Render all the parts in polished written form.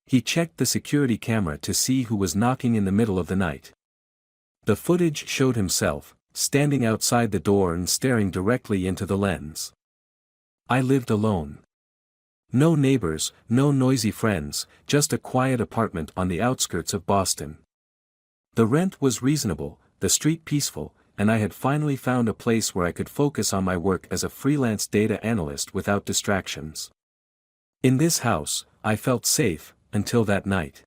He checked the security camera to see who was knocking in the middle of the night. The footage showed himself, standing outside the door and staring directly into the lens. I lived alone. No neighbors, no noisy friends, just a quiet apartment on the outskirts of Boston. The rent was reasonable, the street peaceful, and I had finally found a place where I could focus on my work as a freelance data analyst without distractions. In this house, I felt safe, until that night.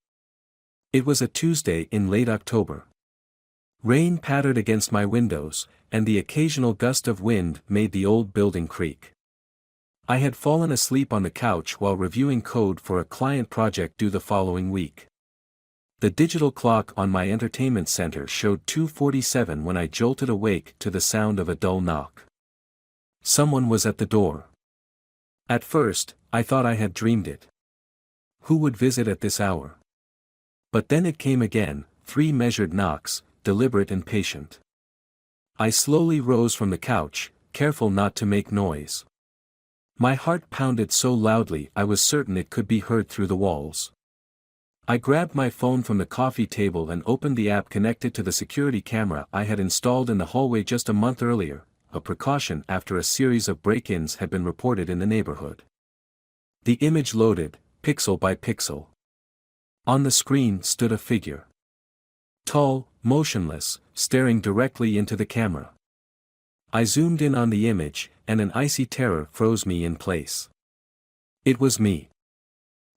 It was a Tuesday in late October. Rain pattered against my windows, and the occasional gust of wind made the old building creak. I had fallen asleep on the couch while reviewing code for a client project due the following week. The digital clock on my entertainment center showed 2:47 when I jolted awake to the sound of a dull knock. Someone was at the door. At first, I thought I had dreamed it. Who would visit at this hour? But then it came again, 3 measured knocks, deliberate and patient. I slowly rose from the couch, careful not to make noise. My heart pounded so loudly I was certain it could be heard through the walls. I grabbed my phone from the coffee table and opened the app connected to the security camera I had installed in the hallway just a month earlier, a precaution after a series of break-ins had been reported in the neighborhood. The image loaded, pixel by pixel. On the screen stood a figure. Tall, motionless, staring directly into the camera. I zoomed in on the image, and an icy terror froze me in place. It was me.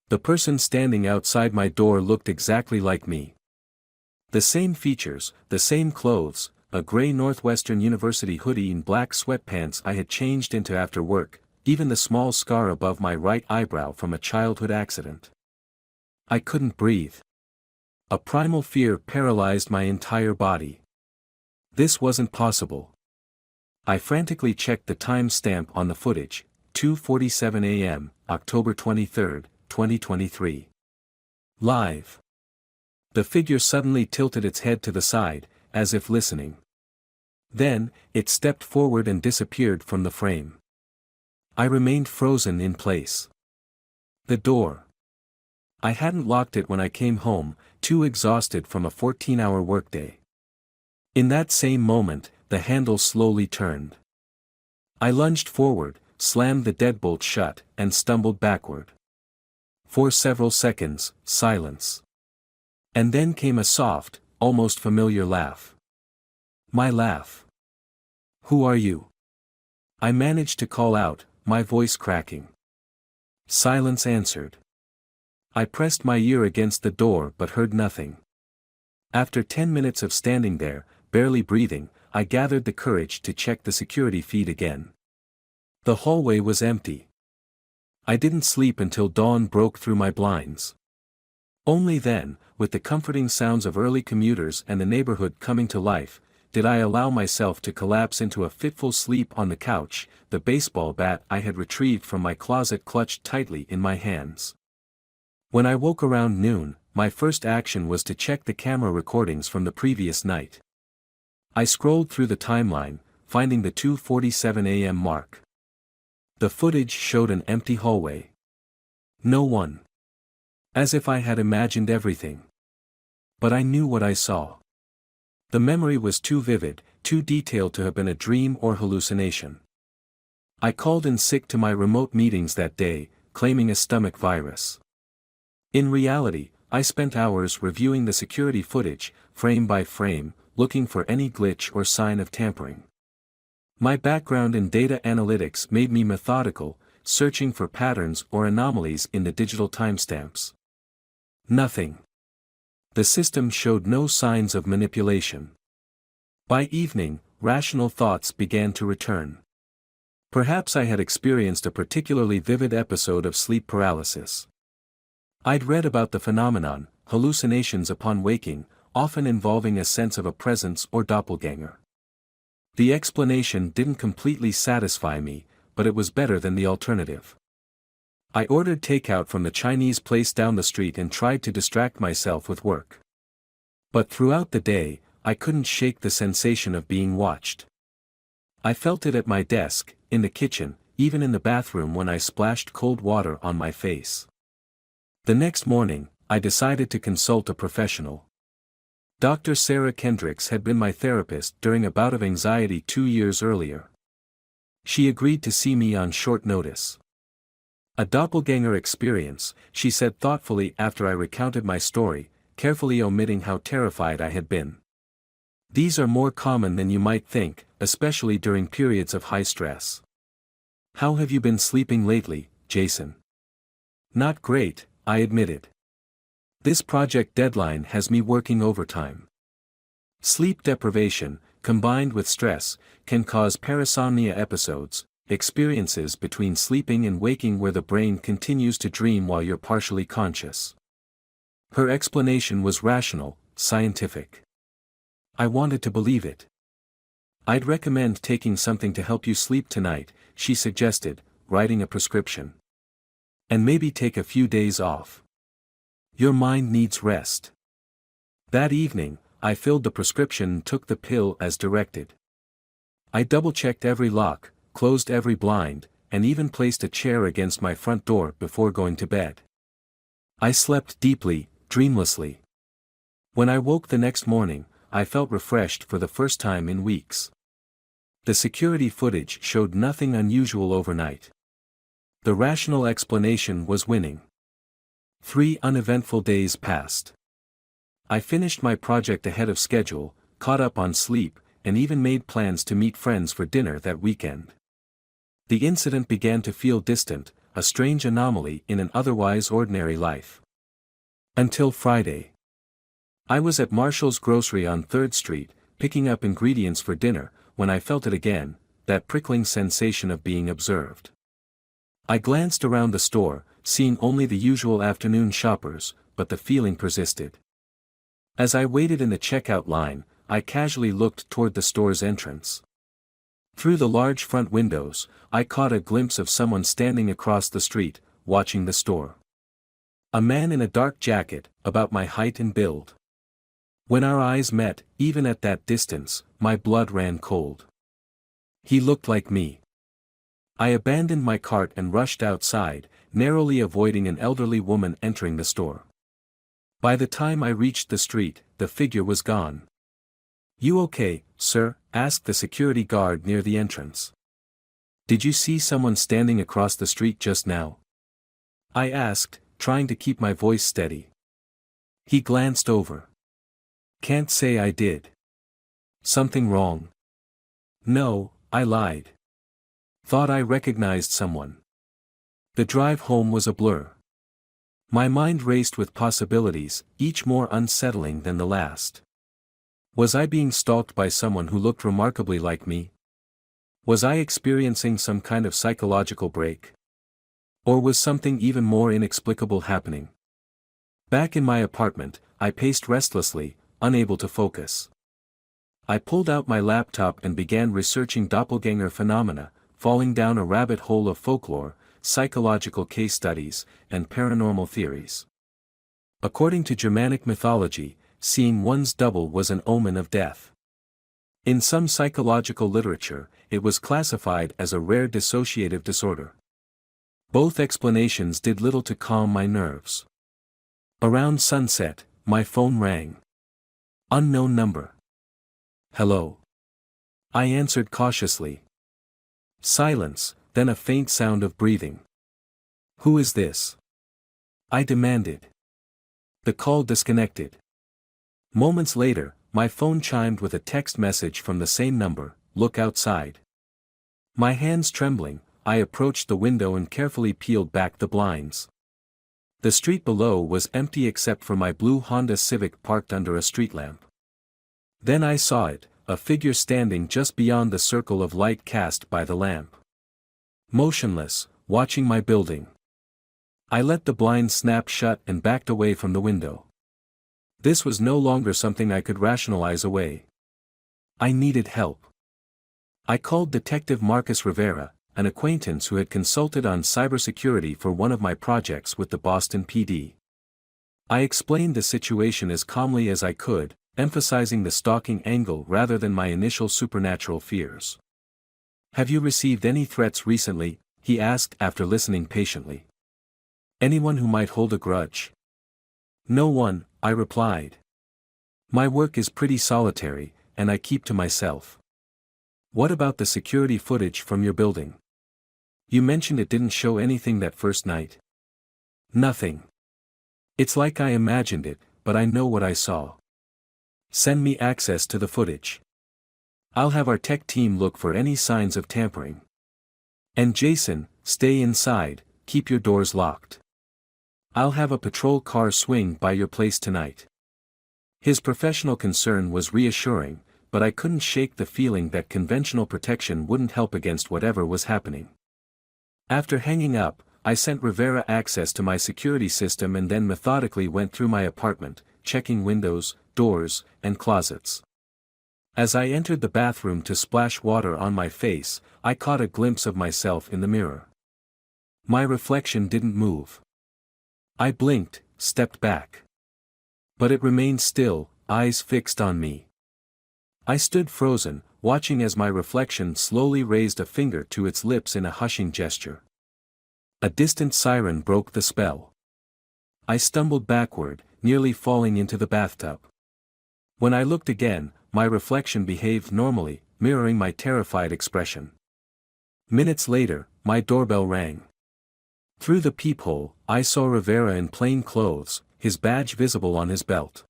The person standing outside my door looked exactly like me. The same features, the same clothes, a gray Northwestern University hoodie and black sweatpants I had changed into after work, even the small scar above my right eyebrow from a childhood accident. I couldn't breathe. A primal fear paralyzed my entire body. This wasn't possible. I frantically checked the time stamp on the footage, 2:47 a.m., October 23, 2023. Live. The figure suddenly tilted its head to the side, as if listening. Then, it stepped forward and disappeared from the frame. I remained frozen in place. The door. I hadn't locked it when I came home, too exhausted from a 14-hour workday. In that same moment, the handle slowly turned. I lunged forward, slammed the deadbolt shut, and stumbled backward. For several seconds, silence. And then came a soft, almost familiar laugh. My laugh. "Who are you?" I managed to call out, my voice cracking. Silence answered. I pressed my ear against the door but heard nothing. After 10 minutes of standing there, barely breathing, I gathered the courage to check the security feed again. The hallway was empty. I didn't sleep until dawn broke through my blinds. Only then, with the comforting sounds of early commuters and the neighborhood coming to life, did I allow myself to collapse into a fitful sleep on the couch, the baseball bat I had retrieved from my closet clutched tightly in my hands. When I woke around noon, my first action was to check the camera recordings from the previous night. I scrolled through the timeline, finding the 2:47 a.m. mark. The footage showed an empty hallway. No one. As if I had imagined everything. But I knew what I saw. The memory was too vivid, too detailed to have been a dream or hallucination. I called in sick to my remote meetings that day, claiming a stomach virus. In reality, I spent hours reviewing the security footage, frame by frame, looking for any glitch or sign of tampering. My background in data analytics made me methodical, searching for patterns or anomalies in the digital timestamps. Nothing. The system showed no signs of manipulation. By evening, rational thoughts began to return. Perhaps I had experienced a particularly vivid episode of sleep paralysis. I'd read about the phenomenon, hallucinations upon waking, often involving a sense of a presence or doppelganger. The explanation didn't completely satisfy me, but it was better than the alternative. I ordered takeout from the Chinese place down the street and tried to distract myself with work. But throughout the day, I couldn't shake the sensation of being watched. I felt it at my desk, in the kitchen, even in the bathroom when I splashed cold water on my face. The next morning, I decided to consult a professional. Dr. Sarah Kendricks had been my therapist during a bout of anxiety 2 years earlier. She agreed to see me on short notice. A doppelganger experience, she said thoughtfully after I recounted my story, carefully omitting how terrified I had been. These are more common than you might think, especially during periods of high stress. How have you been sleeping lately, Jason? Not great, I admitted. This project deadline has me working overtime. Sleep deprivation, combined with stress, can cause parasomnia episodes, experiences between sleeping and waking where the brain continues to dream while you're partially conscious. Her explanation was rational, scientific. I wanted to believe it. I'd recommend taking something to help you sleep tonight, she suggested, writing a prescription. And maybe take a few days off. Your mind needs rest. That evening, I filled the prescription and took the pill as directed. I double-checked every lock, closed every blind, and even placed a chair against my front door before going to bed. I slept deeply, dreamlessly. When I woke the next morning, I felt refreshed for the first time in weeks. The security footage showed nothing unusual overnight. The rational explanation was winning. 3 uneventful days passed. I finished my project ahead of schedule, caught up on sleep, and even made plans to meet friends for dinner that weekend. The incident began to feel distant, a strange anomaly in an otherwise ordinary life. Until Friday. I was at Marshall's Grocery on 3rd Street, picking up ingredients for dinner, when I felt it again, that prickling sensation of being observed. I glanced around the store, seeing only the usual afternoon shoppers, but the feeling persisted. As I waited in the checkout line, I casually looked toward the store's entrance. Through the large front windows, I caught a glimpse of someone standing across the street, watching the store. A man in a dark jacket, about my height and build. When our eyes met, even at that distance, my blood ran cold. He looked like me. I abandoned my cart and rushed outside, narrowly avoiding an elderly woman entering the store. By the time I reached the street, the figure was gone. "You okay, sir?" asked the security guard near the entrance. "Did you see someone standing across the street just now?" I asked, trying to keep my voice steady. He glanced over. "Can't say I did." "Something wrong?" "No," I lied. "Thought I recognized someone." The drive home was a blur. My mind raced with possibilities, each more unsettling than the last. Was I being stalked by someone who looked remarkably like me? Was I experiencing some kind of psychological break? Or was something even more inexplicable happening? Back in my apartment, I paced restlessly, unable to focus. I pulled out my laptop and began researching doppelganger phenomena, falling down a rabbit hole of folklore, psychological case studies, and paranormal theories. According to Germanic mythology, seeing one's double was an omen of death. In some psychological literature, it was classified as a rare dissociative disorder. Both explanations did little to calm my nerves. Around sunset, my phone rang. Unknown number. "Hello." I answered cautiously. Silence, then a faint sound of breathing. "Who is this?" I demanded. The call disconnected. Moments later, my phone chimed with a text message from the same number, "Look outside." My hands trembling, I approached the window and carefully peeled back the blinds. The street below was empty except for my blue Honda Civic parked under a street lamp. Then I saw it, a figure standing just beyond the circle of light cast by the lamp. Motionless, watching my building. I let the blind snap shut and backed away from the window. This was no longer something I could rationalize away. I needed help. I called Detective Marcus Rivera, an acquaintance who had consulted on cybersecurity for one of my projects with the Boston PD. I explained the situation as calmly as I could, emphasizing the stalking angle rather than my initial supernatural fears. "Have you received any threats recently?" he asked after listening patiently. Anyone who might hold a grudge? No one, I replied. My work is pretty solitary, and I keep to myself. What about the security footage from your building? You mentioned it didn't show anything that first night. Nothing. It's like I imagined it, but I know what I saw. Send me access to the footage. I'll have our tech team look for any signs of tampering. And Jason, stay inside, keep your doors locked. I'll have a patrol car swing by your place tonight. His professional concern was reassuring, but I couldn't shake the feeling that conventional protection wouldn't help against whatever was happening. After hanging up, I sent Rivera access to my security system and then methodically went through my apartment, checking windows, doors, and closets. As I entered the bathroom to splash water on my face, I caught a glimpse of myself in the mirror. My reflection didn't move. I blinked, stepped back. But it remained still, eyes fixed on me. I stood frozen, watching as my reflection slowly raised a finger to its lips in a hushing gesture. A distant siren broke the spell. I stumbled backward, nearly falling into the bathtub. When I looked again, my reflection behaved normally, mirroring my terrified expression. Minutes later, my doorbell rang. Through the peephole, I saw Rivera in plain clothes, his badge visible on his belt.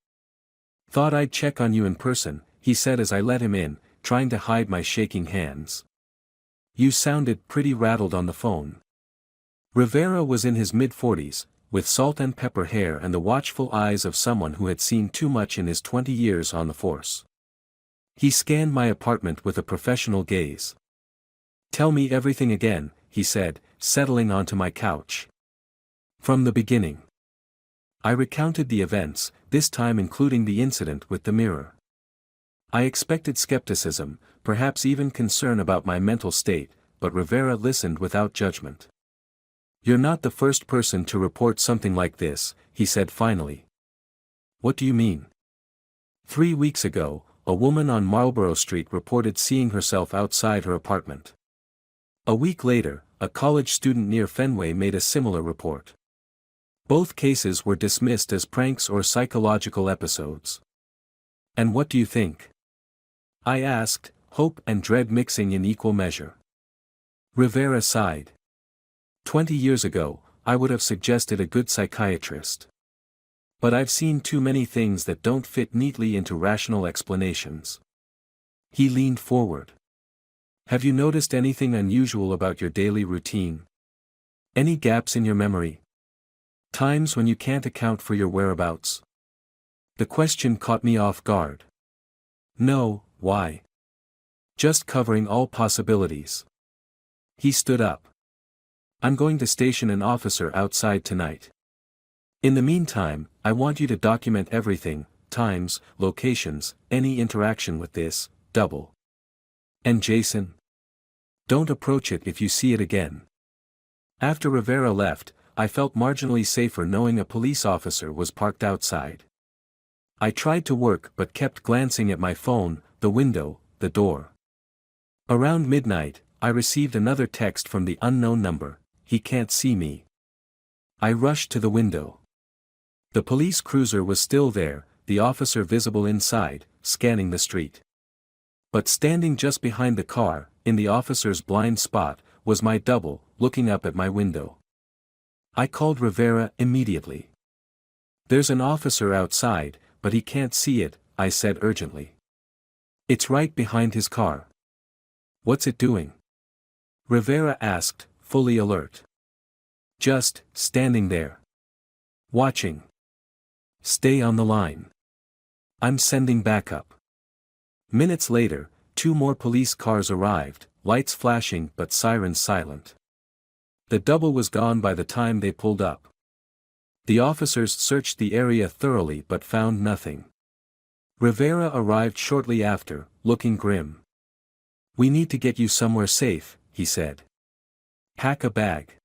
Thought I'd check on you in person, he said as I let him in, trying to hide my shaking hands. You sounded pretty rattled on the phone. Rivera was in his mid-40s, with salt and pepper hair and the watchful eyes of someone who had seen too much in his 20 years on the force. He scanned my apartment with a professional gaze. Tell me everything again, he said, settling onto my couch. From the beginning. I recounted the events, this time including the incident with the mirror. I expected skepticism, perhaps even concern about my mental state, but Rivera listened without judgment. You're not the first person to report something like this, he said finally. What do you mean? 3 weeks ago, a woman on Marlborough Street reported seeing herself outside her apartment. A week later, a college student near Fenway made a similar report. Both cases were dismissed as pranks or psychological episodes. And what do you think? I asked, hope and dread mixing in equal measure. Rivera sighed. 20 years ago, I would have suggested a good psychiatrist. But I've seen too many things that don't fit neatly into rational explanations. He leaned forward. Have you noticed anything unusual about your daily routine? Any gaps in your memory? Times when you can't account for your whereabouts? The question caught me off guard. No, why? Just covering all possibilities. He stood up. I'm going to station an officer outside tonight. In the meantime, I want you to document everything, times, locations, any interaction with this, double. And Jason? Don't approach it if you see it again. After Rivera left, I felt marginally safer knowing a police officer was parked outside. I tried to work but kept glancing at my phone, the window, the door. Around midnight, I received another text from the unknown number. He can't see me. I rushed to the window. The police cruiser was still there, the officer visible inside, scanning the street. But standing just behind the car, in the officer's blind spot, was my double, looking up at my window. I called Rivera immediately. There's an officer outside, but he can't see it, I said urgently. It's right behind his car. What's it doing? Rivera asked, fully alert. Just, standing there. Watching. Stay on the line. I'm sending backup. Minutes later, 2 more police cars arrived, lights flashing but sirens silent. The double was gone by the time they pulled up. The officers searched the area thoroughly but found nothing. Rivera arrived shortly after, looking grim. We need to get you somewhere safe, he said. Pack a bag.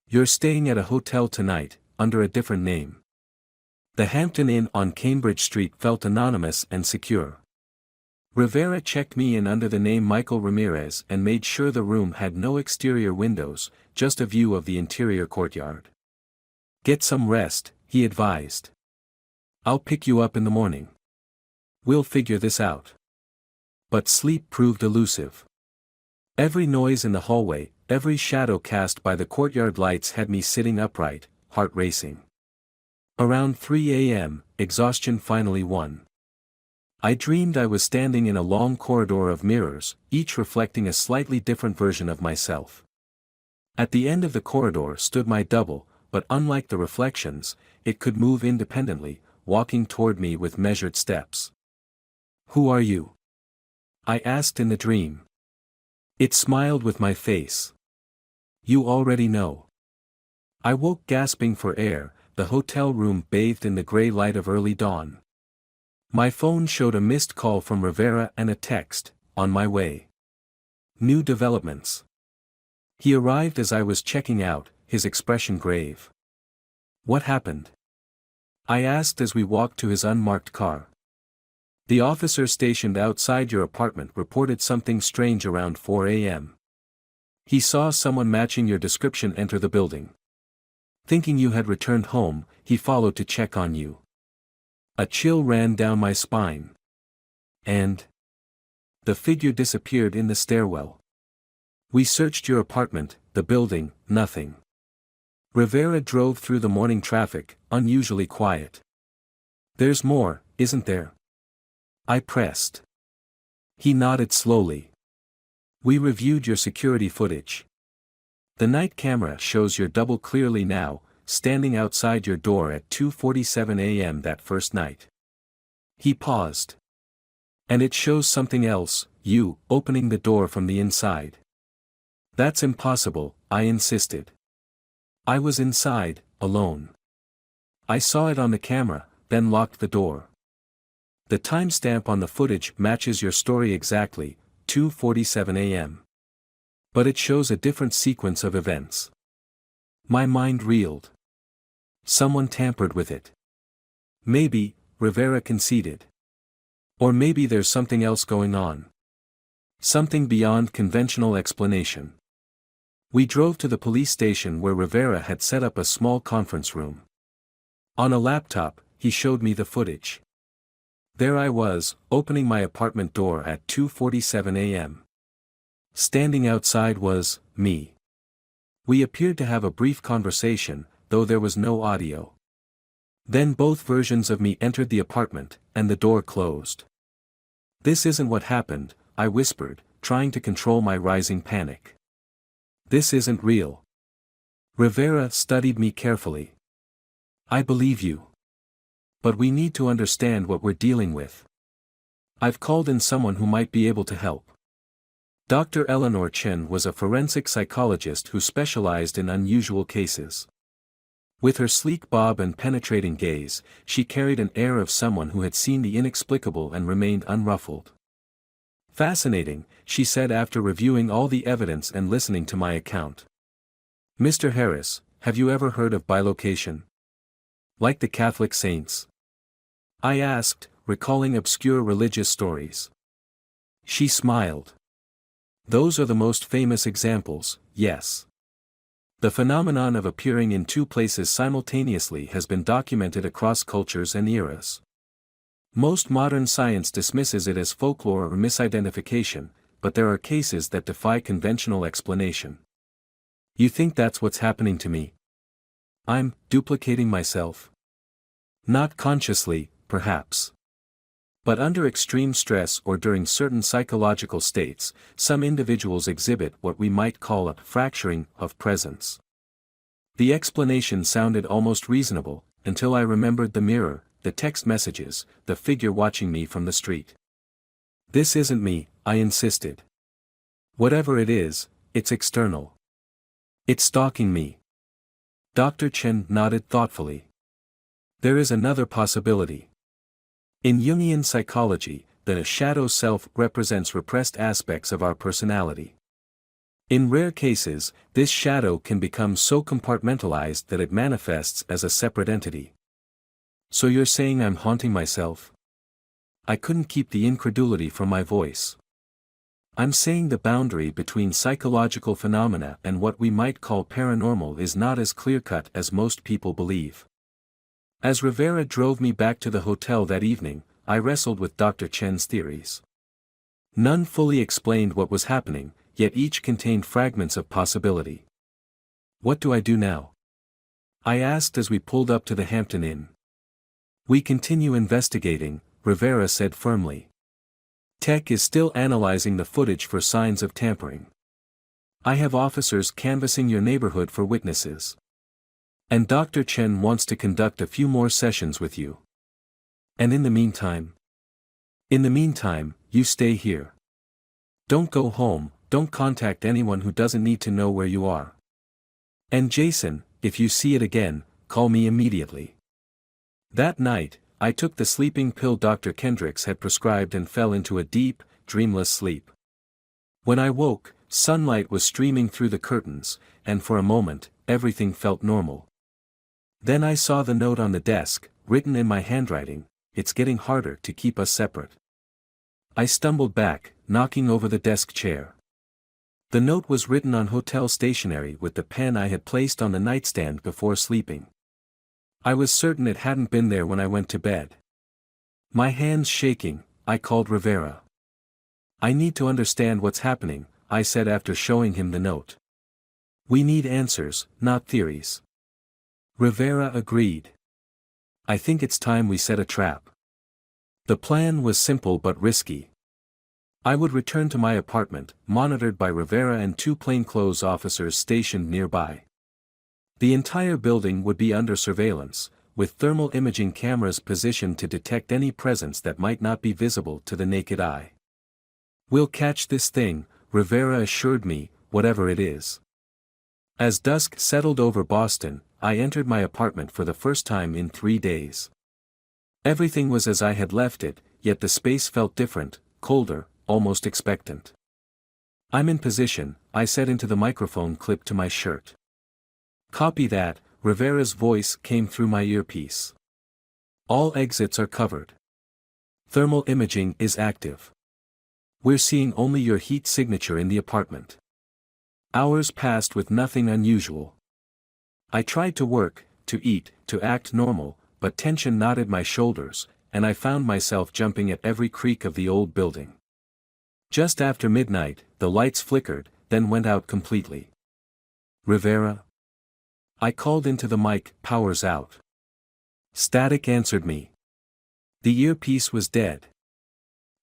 You're staying at a hotel tonight, under a different name. The Hampton Inn on Cambridge Street felt anonymous and secure. Rivera checked me in under the name Michael Ramirez and made sure the room had no exterior windows, just a view of the interior courtyard. Get some rest, he advised. I'll pick you up in the morning. We'll figure this out. But sleep proved elusive. Every noise in the hallway, every shadow cast by the courtyard lights had me sitting upright, heart racing. Around 3 a.m., exhaustion finally won. I dreamed I was standing in a long corridor of mirrors, each reflecting a slightly different version of myself. At the end of the corridor stood my double, but unlike the reflections, it could move independently, walking toward me with measured steps. "Who are you?" I asked in the dream. It smiled with my face. "You already know." I woke gasping for air, the hotel room bathed in the gray light of early dawn. My phone showed a missed call from Rivera and a text, "On my way." New developments. He arrived as I was checking out, his expression grave. "What happened?" I asked as we walked to his unmarked car. "The officer stationed outside your apartment reported something strange around 4 a.m. He saw someone matching your description enter the building. Thinking you had returned home, he followed to check on you." A chill ran down my spine. "And?" The figure disappeared in the stairwell. "We searched your apartment, the building, nothing." Rivera drove through the morning traffic, unusually quiet. "There's more, isn't there?" I pressed. He nodded slowly. "We reviewed your security footage. The night camera shows your double clearly now, standing outside your door at 2:47 a.m. that first night." He paused. "And it shows something else, you, opening the door from the inside." "That's impossible," I insisted. "I was inside, alone. I saw it on the camera, then locked the door. The timestamp on the footage matches your story exactly, 2:47 a.m. But it shows a different sequence of events." My mind reeled. Someone tampered with it. "Maybe," Rivera conceded. "Or maybe there's something else going on. Something beyond conventional explanation." We drove to the police station where Rivera had set up a small conference room. On a laptop, he showed me the footage. There I was, opening my apartment door at 2:47 a.m. Standing outside was, me. We appeared to have a brief conversation, though there was no audio. Then both versions of me entered the apartment, and the door closed. "This isn't what happened," I whispered, trying to control my rising panic. "This isn't real." Rivera studied me carefully. "I believe you. But we need to understand what we're dealing with. I've called in someone who might be able to help." Dr. Eleanor Chen was a forensic psychologist who specialized in unusual cases. With her sleek bob and penetrating gaze, she carried an air of someone who had seen the inexplicable and remained unruffled. "Fascinating," she said after reviewing all the evidence and listening to my account. "Mr. Harris, have you ever heard of bilocation? Like the Catholic saints?" I asked, recalling obscure religious stories. She smiled. "Those are the most famous examples, yes. The phenomenon of appearing in two places simultaneously has been documented across cultures and eras. Most modern science dismisses it as folklore or misidentification, but there are cases that defy conventional explanation." "You think that's what's happening to me? I'm duplicating myself?" "Not consciously, perhaps. But under extreme stress or during certain psychological states, some individuals exhibit what we might call a fracturing of presence." The explanation sounded almost reasonable, until I remembered the mirror, the text messages, the figure watching me from the street. "This isn't me," I insisted. "Whatever it is, it's external. It's stalking me." Dr. Chen nodded thoughtfully. "There is another possibility. In Jungian psychology, the shadow self represents repressed aspects of our personality. In rare cases, this shadow can become so compartmentalized that it manifests as a separate entity." "So you're saying I'm haunting myself?" I couldn't keep the incredulity from my voice. I'm saying the boundary between psychological phenomena and what we might call paranormal is not as clear-cut as most people believe. As Rivera drove me back to the hotel that evening, I wrestled with Dr. Chen's theories. None fully explained what was happening, yet each contained fragments of possibility. What do I do now? I asked as we pulled up to the Hampton Inn. We continue investigating, Rivera said firmly. Tech is still analyzing the footage for signs of tampering. I have officers canvassing your neighborhood for witnesses. And Dr. Chen wants to conduct a few more sessions with you. And in the meantime? In the meantime, you stay here. Don't go home, don't contact anyone who doesn't need to know where you are. And Jason, if you see it again, call me immediately. That night, I took the sleeping pill Dr. Kendricks had prescribed and fell into a deep, dreamless sleep. When I woke, sunlight was streaming through the curtains, and for a moment, everything felt normal. Then I saw the note on the desk, written in my handwriting, "It's getting harder to keep us separate." I stumbled back, knocking over the desk chair. The note was written on hotel stationery with the pen I had placed on the nightstand before sleeping. I was certain it hadn't been there when I went to bed. My hands shaking, I called Rivera. "I need to understand what's happening," I said after showing him the note. "We need answers, not theories." Rivera agreed. "I think it's time we set a trap." The plan was simple but risky. I would return to my apartment, monitored by Rivera and two plainclothes officers stationed nearby. The entire building would be under surveillance, with thermal imaging cameras positioned to detect any presence that might not be visible to the naked eye. "We'll catch this thing," Rivera assured me, "whatever it is." As dusk settled over Boston, I entered my apartment for the first time in 3 days. Everything was as I had left it, yet the space felt different, colder, almost expectant. "I'm in position," I said into the microphone clipped to my shirt. "Copy that," Rivera's voice came through my earpiece. "All exits are covered. Thermal imaging is active. We're seeing only your heat signature in the apartment." Hours passed with nothing unusual. I tried to work, to eat, to act normal, but tension knotted my shoulders, and I found myself jumping at every creak of the old building. Just after midnight, the lights flickered, then went out completely. "Rivera?" I called into the mic, "Power's out." Static answered me. The earpiece was dead.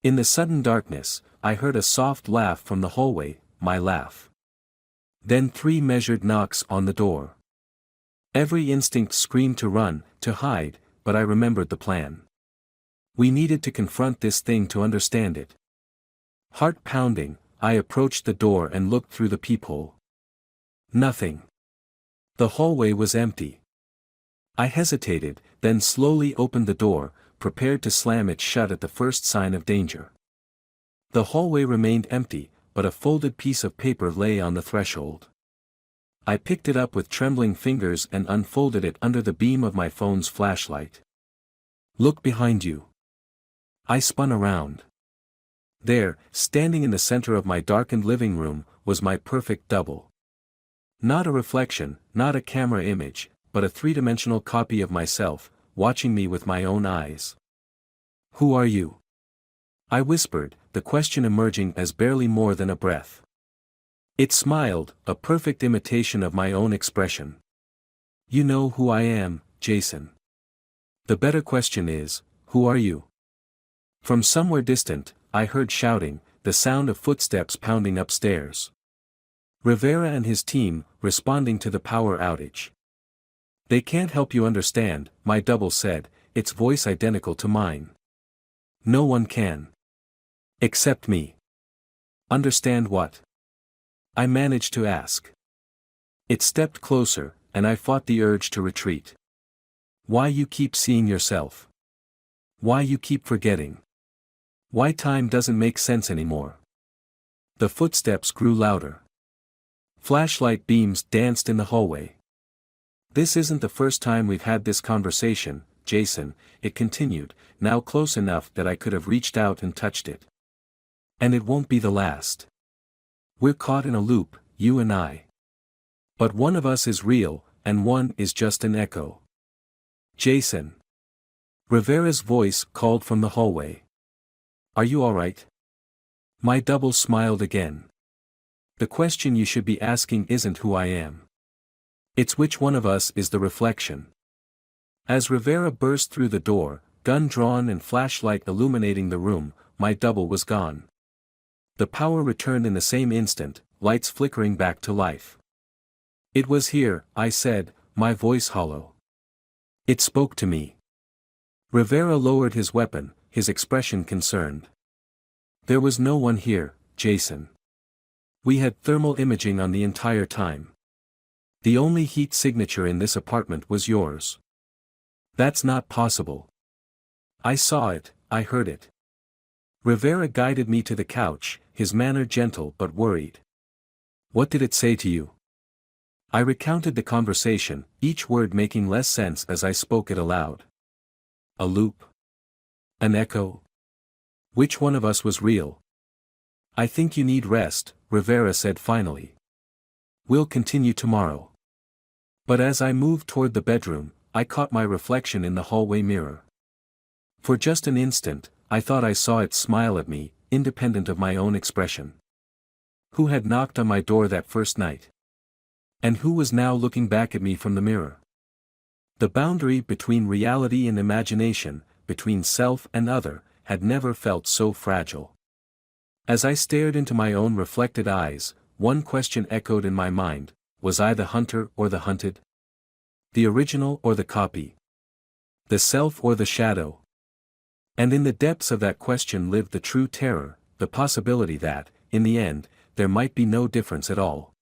In the sudden darkness, I heard a soft laugh from the hallway, my laugh. Then 3 measured knocks on the door. Every instinct screamed to run, to hide, but I remembered the plan. We needed to confront this thing to understand it. Heart pounding, I approached the door and looked through the peephole. Nothing. The hallway was empty. I hesitated, then slowly opened the door, prepared to slam it shut at the first sign of danger. The hallway remained empty, but a folded piece of paper lay on the threshold. I picked it up with trembling fingers and unfolded it under the beam of my phone's flashlight. "Look behind you." I spun around. There, standing in the center of my darkened living room, was my perfect double. Not a reflection, not a camera image, but a 3-dimensional copy of myself, watching me with my own eyes. "Who are you?" I whispered, the question emerging as barely more than a breath. It smiled, a perfect imitation of my own expression. "You know who I am, Jason. The better question is, who are you?" From somewhere distant, I heard shouting, the sound of footsteps pounding upstairs. Rivera and his team, responding to the power outage. "They can't help you understand," my double said, its voice identical to mine. "No one can. Except me." "Understand what?" I managed to ask. It stepped closer, and I fought the urge to retreat. "Why you keep seeing yourself? Why you keep forgetting? Why time doesn't make sense anymore?" The footsteps grew louder. Flashlight beams danced in the hallway. "This isn't the first time we've had this conversation, Jason," it continued, now close enough that I could have reached out and touched it. And it won't be the last. We're caught in a loop, you and I. But one of us is real, and one is just an echo. Jason. Rivera's voice called from the hallway. Are you alright? My double smiled again. The question you should be asking isn't who I am. It's which one of us is the reflection. As Rivera burst through the door, gun drawn and flashlight illuminating the room, my double was gone. The power returned in the same instant, lights flickering back to life. It was here, I said, my voice hollow. It spoke to me. Rivera lowered his weapon, his expression concerned. There was no one here, Jason. We had thermal imaging on the entire time. The only heat signature in this apartment was yours. That's not possible. I saw it, I heard it. Rivera guided me to the couch, his manner gentle but worried. What did it say to you? I recounted the conversation, each word making less sense as I spoke it aloud. A loop? An echo? Which one of us was real? I think you need rest, Rivera said finally. We'll continue tomorrow. But as I moved toward the bedroom, I caught my reflection in the hallway mirror. For just an instant, I thought I saw it smile at me, independent of my own expression. Who had knocked on my door that first night? And who was now looking back at me from the mirror? The boundary between reality and imagination, between self and other, had never felt so fragile. As I stared into my own reflected eyes, one question echoed in my mind: was I the hunter or the hunted? The original or the copy? The self or the shadow? And in the depths of that question lived the true terror, the possibility that, in the end, there might be no difference at all.